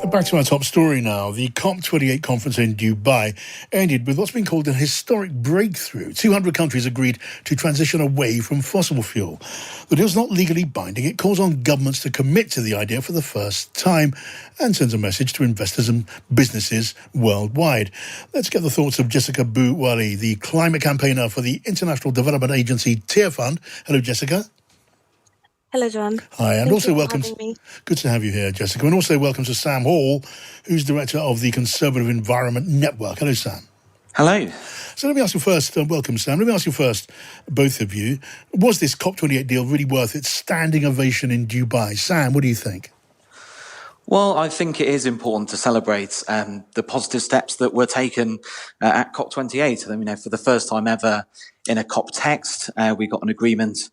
Back to our top story now. The COP28 conference in Dubai ended with what's been called a historic breakthrough. 200 countries agreed to transition away from fossil fuel. The deal's not legally binding. It calls on governments to commit to the idea for the first time and sends a message to investors and businesses worldwide. Let's get the thoughts of Jessica Bouwali, the climate campaigner for the International Development Agency Tier Fund. Hello, Jessica. Hello, John. Hi, and Thank also you for welcome. having me. Good to have you here, Jessica. And also welcome to Sam Hall, who's director of the Conservative Environment Network. Hello, Sam. Hello. So let me ask you first, welcome, Sam. Let me ask you first, both of you, was this COP28 deal really worth its standing ovation in Dubai? Sam, what do you think? Well, I think it is important to celebrate the positive steps that were taken at COP28. For the first time ever in a COP text, we got an agreement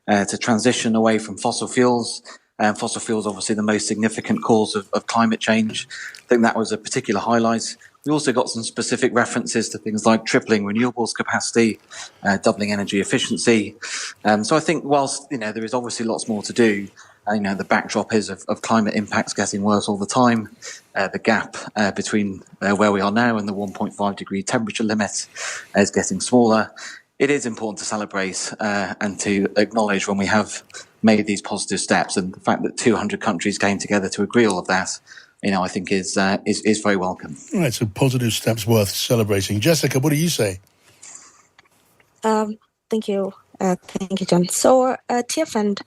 to transition away from fossil fuels. Fossil fuels, obviously, the most significant cause of climate change. I think that was a particular highlight. We also got some specific references to things like tripling renewables capacity, doubling energy efficiency. So I think whilst, there is obviously lots more to do, the backdrop is of climate impacts getting worse all the time. The gap between where we are now and the 1.5 degree temperature limit is getting smaller. It is important to celebrate and to acknowledge when we have made these positive steps, and the fact that 200 countries came together to agree all of that, I think is very welcome. All right, so positive steps worth celebrating. Jessica, what do you say? Thank you. Thank you, John. So, Tier Fund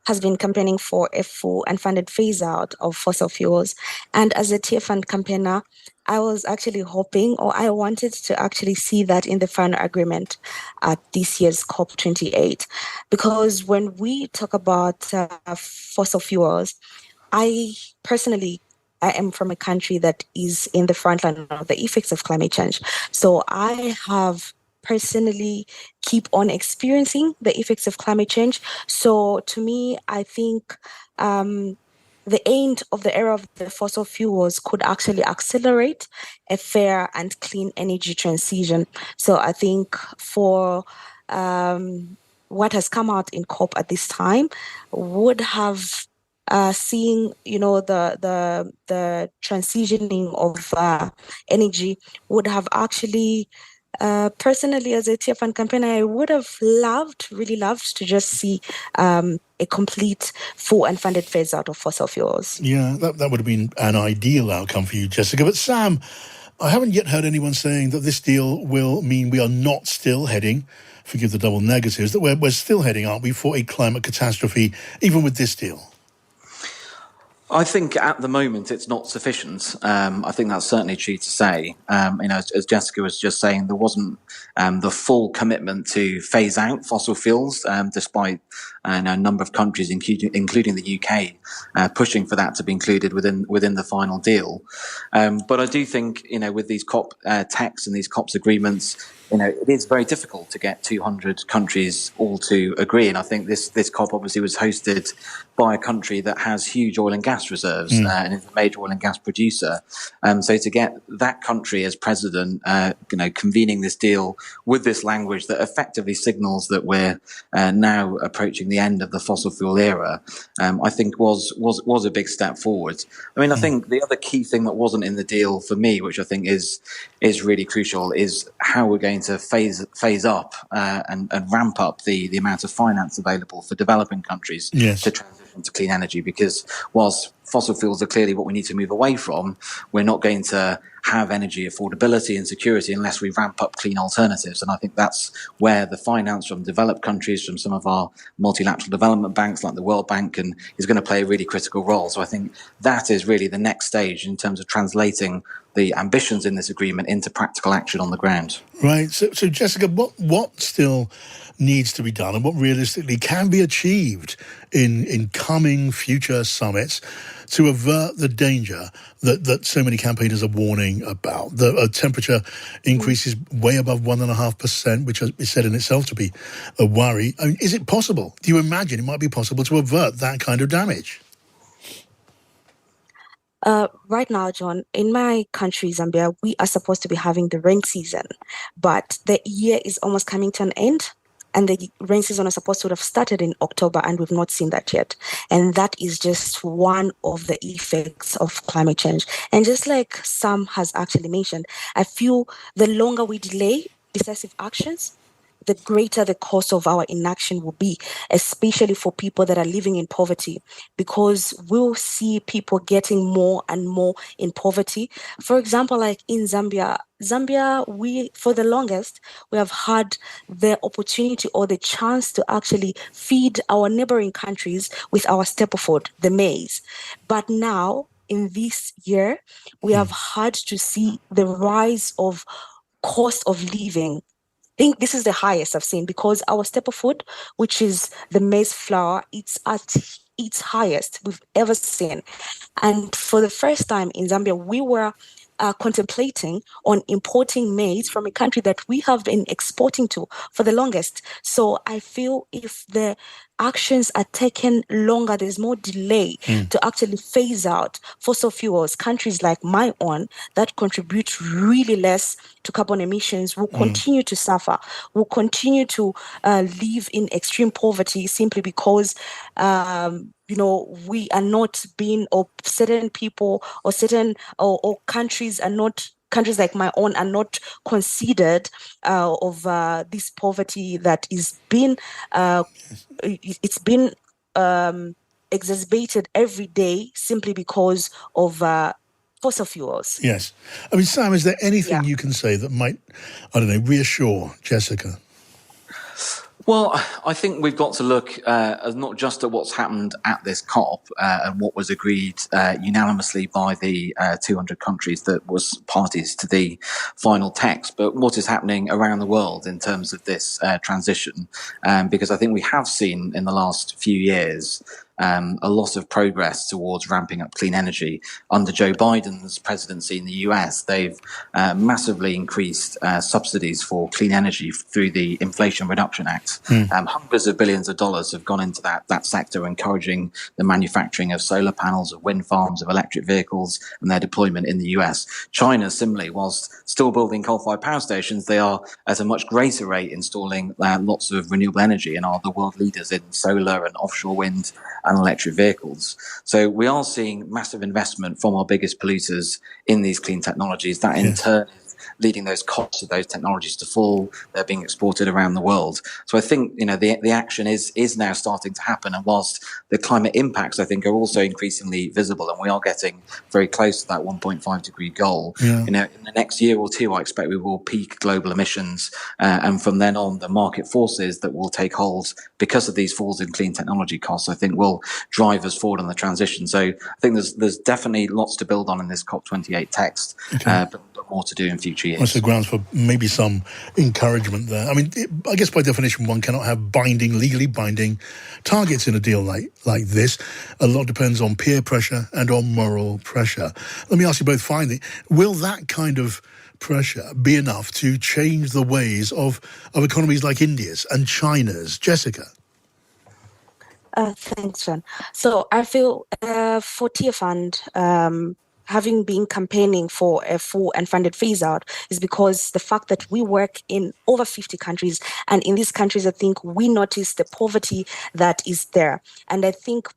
has been campaigning for a full and funded phase out of fossil fuels. And as a Tier Fund campaigner, I was actually hoping, or I wanted to actually see that in the final agreement at this year's COP28. Because when we talk about fossil fuels, I am from a country that is in the front line of the effects of climate change. So I have personally keep on experiencing the effects of climate change. So to me, I think the end of the era of the fossil fuels could actually accelerate a fair and clean energy transition. So I think for what has come out in COP at this time would have seeing, the transitioning of energy would have actually personally, as a Tier Fund campaigner, I would have really loved to just see a complete, full and funded phase out of fossil fuels. Yeah, that would have been an ideal outcome for you, Jessica. But Sam, I haven't yet heard anyone saying that this deal will mean we are not still heading, forgive the double negatives, that we're still heading, aren't we, for a climate catastrophe, even with this deal? I think at the moment it's not sufficient. I think that's certainly true to say. As Jessica was just saying, there wasn't the full commitment to phase out fossil fuels, despite a number of countries, including the UK, pushing for that to be included within the final deal. But I do think, with these COP texts and these COPs agreements, it is very difficult to get 200 countries all to agree. And I think this COP obviously was hosted by a country that has huge oil and gas reserves and is a major oil and gas producer. So to get that country as president, convening this deal with this language that effectively signals that we're now approaching the end of the fossil fuel era, I think was a big step forward. I think the other key thing that wasn't in the deal for me, which I think is really crucial, is how we're going to phase up and ramp up the amount of finance available for developing countries to transition to clean energy. Because whilst fossil fuels are clearly what we need to move away from, we're not going to have energy affordability and security unless we ramp up clean alternatives. And I think that's where the finance from developed countries, from some of our multilateral development banks like the World Bank, is going to play a really critical role. So I think that is really the next stage in terms of translating the ambitions in this agreement into practical action on the ground. Right. So Jessica, what still needs to be done and what realistically can be achieved in coming future summits to avert the danger that so many campaigners are warning about? The temperature increases way above 1.5%, which is said in itself to be a worry. Is it possible? Do you imagine it might be possible to avert that kind of damage? Right now, John, in my country, Zambia, we are supposed to be having the rain season, but the year is almost coming to an end. and the rain season was supposed to have started in October, and we've not seen that yet. And that is just one of the effects of climate change. And just like Sam has actually mentioned, I feel the longer we delay decisive actions, the greater the cost of our inaction will be, especially for people that are living in poverty, because we'll see people getting more and more in poverty. For example, like in Zambia, we, for the longest, we have had the opportunity or the chance to actually feed our neighboring countries with our staple food, the maize. But now, in this year, we have had to see the rise of cost of living. I think this is the highest I've seen, because our staple food, which is the maize flour, it's at its highest we've ever seen. And for the first time in Zambia, we were contemplating on importing maize from a country that we have been exporting to for the longest. So I feel if the actions are taken longer, there's more delay to actually phase out fossil fuels. Countries like my own that contribute really less to carbon emissions will continue to suffer, will continue to live in extreme poverty, simply because we are not being, or certain people or certain or countries are not, countries like my own are not considered of this poverty that is being it's been exacerbated every day simply because of fossil fuels. Yes. I mean, Sam, is there anything you can say that might, I don't know, reassure Jessica? Well, I think we've got to look not just at what's happened at this COP and what was agreed unanimously by the 200 countries that was parties to the final text, but what is happening around the world in terms of this transition. Because I think we have seen in the last few years a lot of progress towards ramping up clean energy. Under Joe Biden's presidency in the US, they've massively increased subsidies for clean energy through the Inflation Reduction Act. Hundreds of billions of dollars have gone into that sector, encouraging the manufacturing of solar panels, of wind farms, of electric vehicles, and their deployment in the US. China, similarly, whilst still building coal-fired power stations, they are at a much greater rate installing lots of renewable energy and are the world leaders in solar and offshore wind and electric vehicles. So we are seeing massive investment from our biggest polluters in these clean technologies. That in turn is leading those costs of those technologies to fall. They're being exported around the world. So I think, the action is now starting to happen. And whilst the climate impacts, I think, are also increasingly visible, and we are getting very close to that 1.5 degree goal, in the next year or two, I expect we will peak global emissions. And from then on, the market forces that will take hold because of these falls in clean technology costs, I think, will drive us forward on the transition. So I think there's definitely lots to build on in this COP28 text, but more to do in future years. That's the grounds for maybe some encouragement there. I mean, I guess by definition, one cannot have legally binding targets in a deal like this. A lot depends on peer pressure and on moral pressure. Let me ask you both finally, will that kind of pressure be enough to change the ways of economies like India's and China's? Jessica? Thanks, John. So I feel for Tier Fund, having been campaigning for a full and funded phase out is because the fact that we work in over 50 countries, and in these countries, I think we notice the poverty that is there. And I think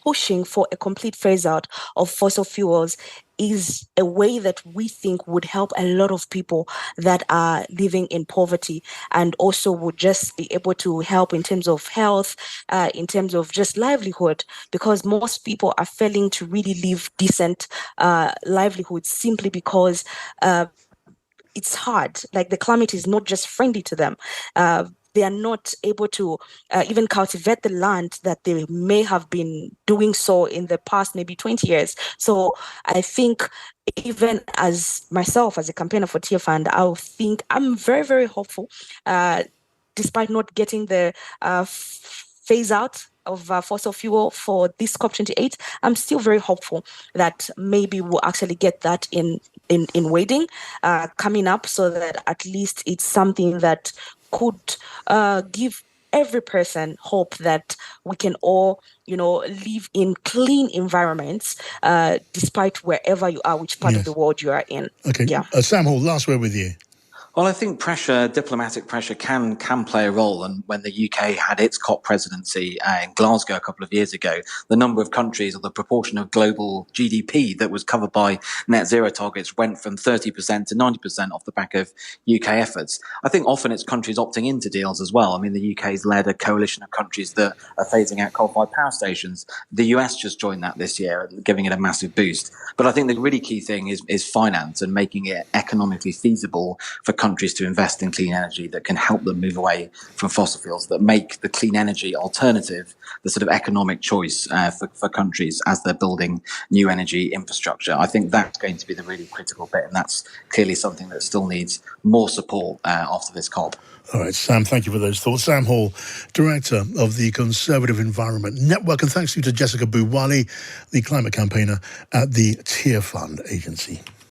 pushing for a complete phase out of fossil fuels is a way that we think would help a lot of people that are living in poverty, and also would just be able to help in terms of health, in terms of just livelihood, because most people are failing to really live decent livelihoods simply because it's hard. Like, the climate is not just friendly to them. They are not able to even cultivate the land that they may have been doing so in the past maybe 20 years. So I think, even as myself, as a campaigner for Tier Fund, I think I'm very, very hopeful, despite not getting the phase out of fossil fuel for this COP28. I'm still very hopeful that maybe we'll actually get that in waiting coming up, so that at least it's something that could give every person hope that we can all, live in clean environments, despite wherever you are, which part of the world you are in. Okay. Yeah. Sam Hall, last word with you. Well, I think diplomatic pressure can play a role. And when the UK had its COP presidency in Glasgow a couple of years ago, the number of countries or the proportion of global GDP that was covered by net zero targets went from 30% to 90% off the back of UK efforts. I think often it's countries opting into deals as well. I mean, the UK's led a coalition of countries that are phasing out coal-fired power stations. The US just joined that this year, giving it a massive boost. But I think the really key thing is finance and making it economically feasible for countries to invest in clean energy that can help them move away from fossil fuels, that make the clean energy alternative the sort of economic choice for countries as they're building new energy infrastructure. I think that's going to be the really critical bit, and that's clearly something that still needs more support after this COP. All right, Sam, thank you for those thoughts. Sam Hall, Director of the Conservative Environment Network, and thanks to Jessica Buwali, the climate campaigner at the Tear Fund Agency.